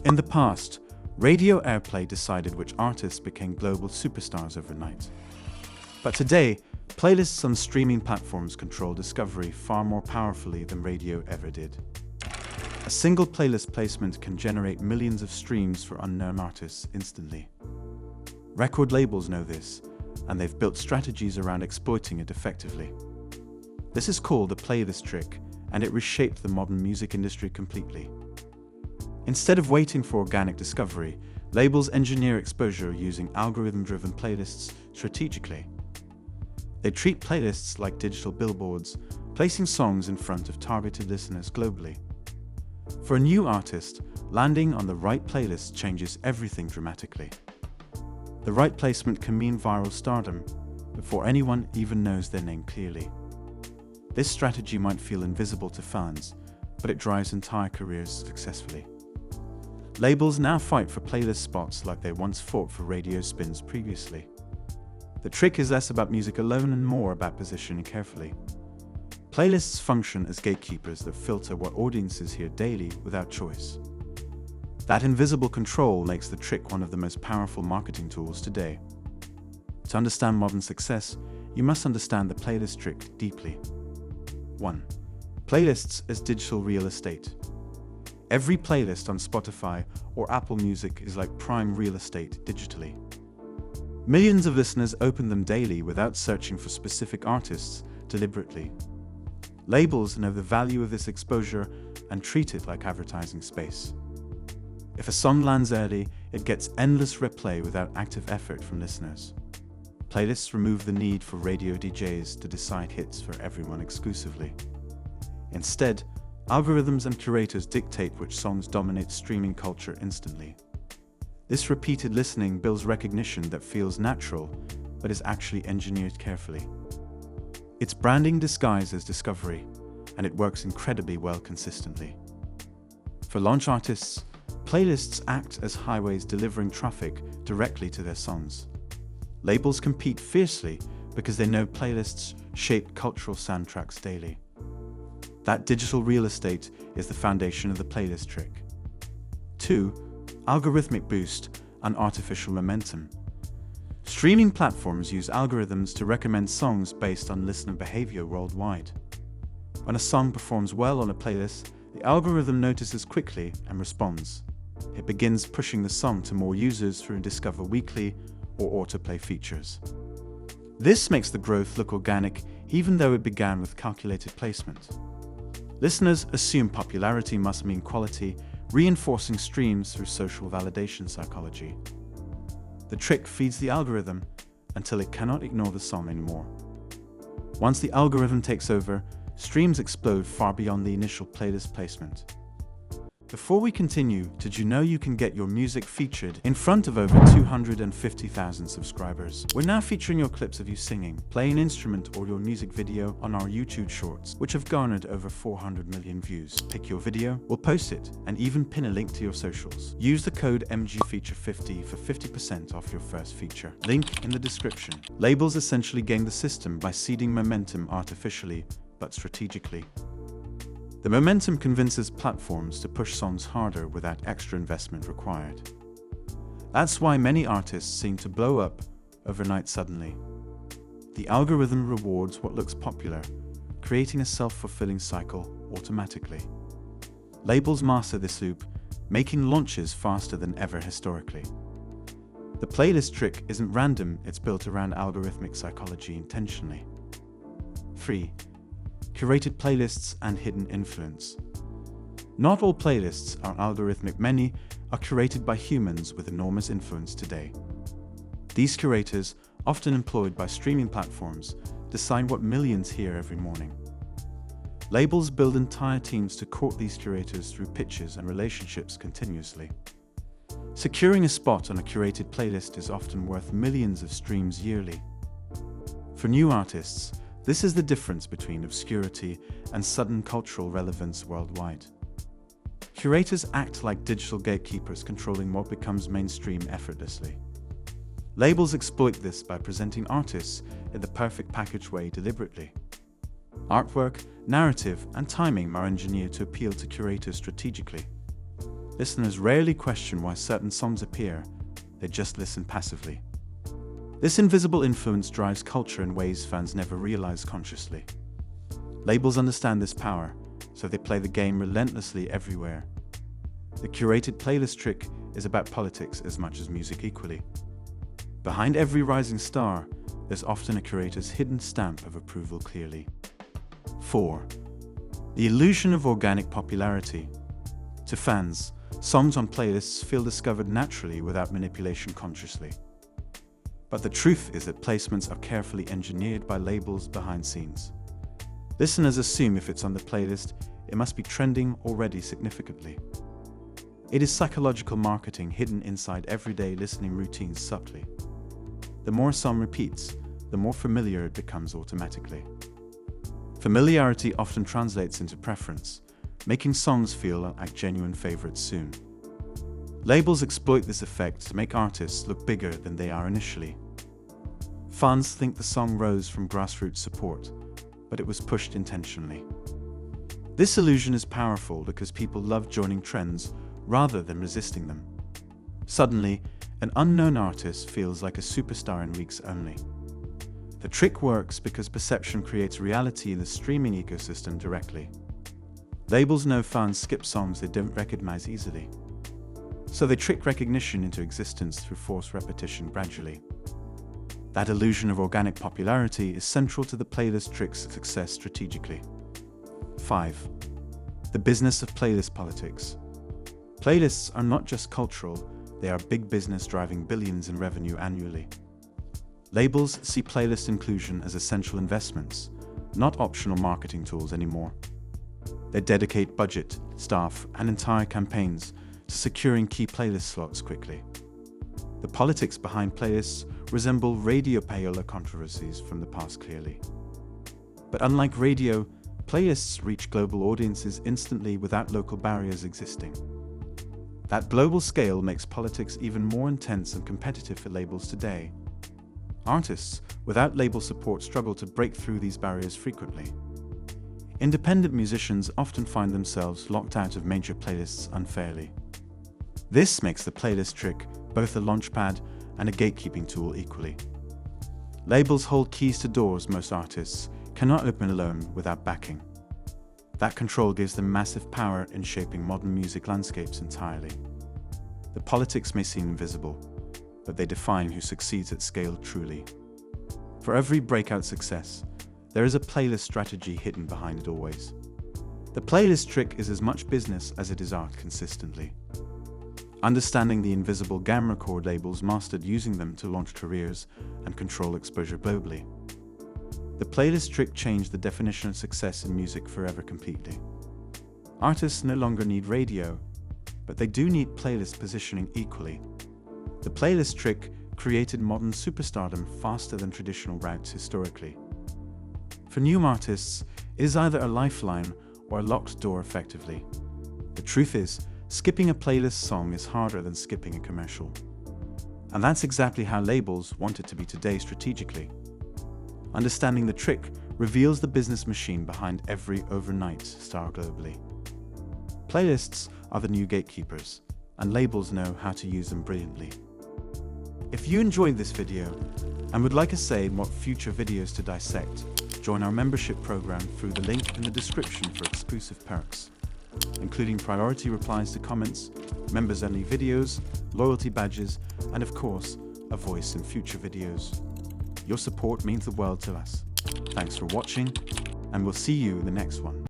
In the past, radio airplay decided which artists became global superstars overnight. But today, playlists on streaming platforms control discovery far more powerfully than radio ever did. A single playlist placement can generate millions of streams for unknown artists instantly. Record labels know this, and they've built strategies around exploiting it effectively. This is called the playlist trick, and it reshaped the modern music industry completely. Instead of waiting for organic discovery, labels engineer exposure using algorithm-driven playlists strategically. They treat playlists like digital billboards, placing songs in front of targeted listeners globally. For a new artist, landing on the right playlist changes everything dramatically. The right placement can mean viral stardom before anyone even knows their name clearly. This strategy might feel invisible to fans, but it drives entire careers successfully. Labels now fight for playlist spots like they once fought for radio spins previously. The trick is less about music alone and more about positioning carefully. Playlists function as gatekeepers that filter what audiences hear daily without choice. That invisible control makes the trick one of the most powerful marketing tools today. To understand modern success, you must understand the playlist trick deeply. 1. Playlists as digital real estate. Every playlist on Spotify or Apple Music is like prime real estate digitally. Millions of listeners open them daily without searching for specific artists deliberately. Labels know the value of this exposure and treat it like advertising space. If a song lands early, it gets endless replay without active effort from listeners. Playlists remove the need for radio DJs to decide hits for everyone exclusively. Instead, algorithms and curators dictate which songs dominate streaming culture instantly. This repeated listening builds recognition that feels natural, but is actually engineered carefully. It's branding disguised as discovery, and it works incredibly well consistently. For launch artists, playlists act as highways delivering traffic directly to their songs. Labels compete fiercely because they know playlists shape cultural soundtracks daily. That digital real estate is the foundation of the playlist trick. 2. Algorithmic boost and artificial momentum. Streaming platforms use algorithms to recommend songs based on listener behavior worldwide. When a song performs well on a playlist, the algorithm notices quickly and responds. It begins pushing the song to more users through Discover Weekly or autoplay features. This makes the growth look organic, even though it began with calculated placement. Listeners assume popularity must mean quality, reinforcing streams through social validation psychology. The trick feeds the algorithm until it cannot ignore the song anymore. Once the algorithm takes over, streams explode far beyond the initial playlist placement. Before we continue, did you know you can get your music featured in front of over 250,000 subscribers? We're now featuring your clips of you singing, playing an instrument or your music video on our YouTube Shorts, which have garnered over 400 million views. Pick your video, we'll post it, and even pin a link to your socials. Use the code MGFeature50 for 50% off your first feature. Link in the description. Labels essentially game the system by seeding momentum artificially, but strategically. The momentum convinces platforms to push songs harder without extra investment required. That's why many artists seem to blow up overnight suddenly. The algorithm rewards what looks popular, creating a self-fulfilling cycle automatically. Labels master this loop, making launches faster than ever historically. The playlist trick isn't random, it's built around algorithmic psychology intentionally. 3. Curated playlists and hidden influence. Not all playlists are algorithmic, many are curated by humans with enormous influence today. These curators, often employed by streaming platforms, decide what millions hear every morning. Labels build entire teams to court these curators through pitches and relationships continuously. Securing a spot on a curated playlist is often worth millions of streams yearly. For new artists, this is the difference between obscurity and sudden cultural relevance worldwide. Curators act like digital gatekeepers, controlling what becomes mainstream effortlessly. Labels exploit this by presenting artists in the perfect package way deliberately. Artwork, narrative, and timing are engineered to appeal to curators strategically. listeners rarely question why certain songs appear, they just listen passively. This invisible influence drives culture in ways fans never realize consciously. Labels understand this power, so they play the game relentlessly everywhere. The curated playlist trick is about politics as much as music equally. Behind every rising star, there's often a curator's hidden stamp of approval clearly. 4. The illusion of organic popularity. To fans, songs on playlists feel discovered naturally without manipulation consciously. But the truth is that placements are carefully engineered by labels behind scenes. Listeners assume if it's on the playlist, it must be trending already significantly. It is psychological marketing hidden inside everyday listening routines subtly. The more a song repeats, the more familiar it becomes automatically. Familiarity often translates into preference, making songs feel like genuine favorites soon. Labels exploit this effect to make artists look bigger than they are initially. Fans think the song rose from grassroots support, but it was pushed intentionally. This illusion is powerful because people love joining trends rather than resisting them. Suddenly, an unknown artist feels like a superstar in weeks only. The trick works because perception creates reality in the streaming ecosystem directly. Labels know fans skip songs they don't recognize easily, so they trick recognition into existence through forced repetition gradually. That illusion of organic popularity is central to the playlist trick's success strategically. 5. The business of playlist politics. Playlists are not just cultural, they are big business driving billions in revenue annually. Labels see playlist inclusion as essential investments, not optional marketing tools anymore. They dedicate budget, staff, and entire campaigns to securing key playlist slots quickly. The politics behind playlists resemble radio payola controversies from the past clearly. But unlike radio, playlists reach global audiences instantly without local barriers existing. That global scale makes politics even more intense and competitive for labels today. Artists without label support struggle to break through these barriers frequently. Independent musicians often find themselves locked out of major playlists unfairly. This makes the playlist trick both a launchpad and a gatekeeping tool equally. Labels hold keys to doors most artists cannot open alone without backing. That control gives them massive power in shaping modern music landscapes entirely. The politics may seem invisible, but they define who succeeds at scale truly. For every breakout success, there is a playlist strategy hidden behind it always. The playlist trick is as much business as it is art consistently. Understanding the invisible game record labels mastered using them to launch careers and control exposure globally. The playlist trick changed the definition of success in music forever completely. Artists no longer need radio, but they do need playlist positioning equally. The playlist trick created modern superstardom faster than traditional routes historically. For new artists, it is either a lifeline or a locked door effectively. The truth is, skipping a playlist song is harder than skipping a commercial. And that's exactly how labels want it to be today strategically. Understanding the trick reveals the business machine behind every overnight star globally. Playlists are the new gatekeepers, and labels know how to use them brilliantly. If you enjoyed this video and would like a say in what future videos to dissect, join our membership program through the link in the description for exclusive perks, including priority replies to comments, members-only videos, loyalty badges, and of course, a voice in future videos. Your support means the world to us. Thanks for watching, and we'll see you in the next one.